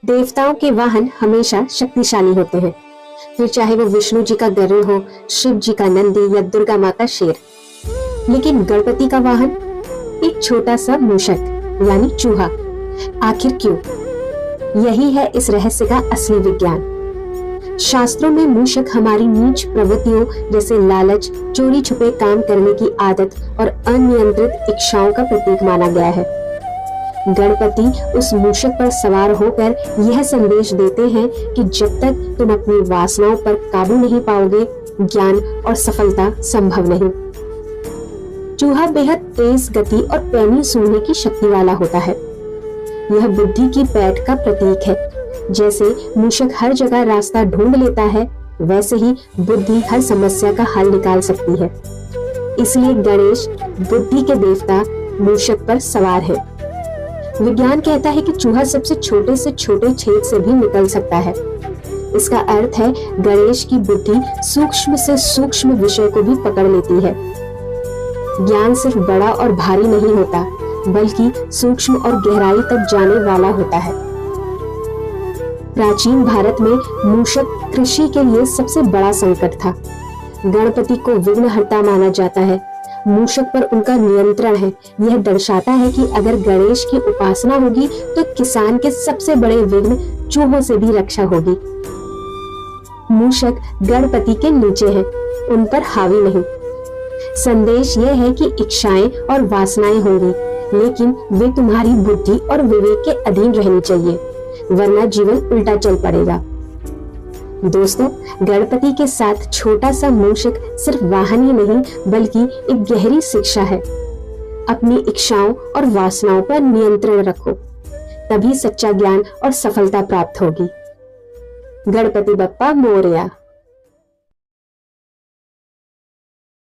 देवताओं के वाहन हमेशा शक्तिशाली होते हैं, फिर चाहे वो विष्णु जी का गरुड़ हो, शिव जी का नंदी या दुर्गा माँ का शेर। लेकिन गणपति का वाहन एक छोटा सा मूषक यानी चूहा। आखिर क्यों? यही है इस रहस्य का असली विज्ञान। शास्त्रों में मूषक हमारी नीच प्रवृत्तियों जैसे लालच, चोरी छुपे काम करने की आदत और अनियंत्रित इच्छाओं का प्रतीक माना गया है। गणपति उस मूषक पर सवार होकर यह संदेश देते हैं कि जब तक तुम अपनी वासनाओं पर काबू नहीं पाओगे, ज्ञान और सफलता संभव नहीं। चूहा बेहद तेज गति और पैनी सूंघने की शक्ति वाला होता है। यह बुद्धि की पैठ का प्रतीक है। जैसे मूषक हर जगह रास्ता ढूंढ लेता है, वैसे ही बुद्धि हर समस्या का हल निकाल सकती है। इसलिए गणेश बुद्धि के देवता मूषक पर सवार है। विज्ञान कहता है कि चूहा सबसे छोटे से छोटे छेद से भी निकल सकता है। इसका अर्थ है गणेश की बुद्धि सूक्ष्म से सूक्ष्म विषय को भी पकड़ लेती है। ज्ञान सिर्फ बड़ा और भारी नहीं होता, बल्कि सूक्ष्म और गहराई तक जाने वाला होता है। प्राचीन भारत में मूषक कृषि के लिए सबसे बड़ा संकट था। गणपति को विघ्नहर्ता माना जाता है। मूषक पर उनका नियंत्रण है। यह दर्शाता है कि अगर गणेश की उपासना होगी तो किसान के सबसे बड़े विघ्न चूहों से भी रक्षा होगी। मूषक गणपति के नीचे हैं, उन पर हावी नहीं। संदेश यह है कि इच्छाएं और वासनाएं होंगी, लेकिन वे तुम्हारी बुद्धि और विवेक के अधीन रहनी चाहिए, वरना जीवन उल्टा चल पड़ेगा। दोस्तों, गणपति के साथ छोटा सा मूषक सिर्फ वाहन ही नहीं, बल्कि एक गहरी शिक्षा है। अपनी इच्छाओं और वासनाओं पर नियंत्रण रखो, तभी सच्चा ज्ञान और सफलता प्राप्त होगी। गणपति बप्पा मोरया।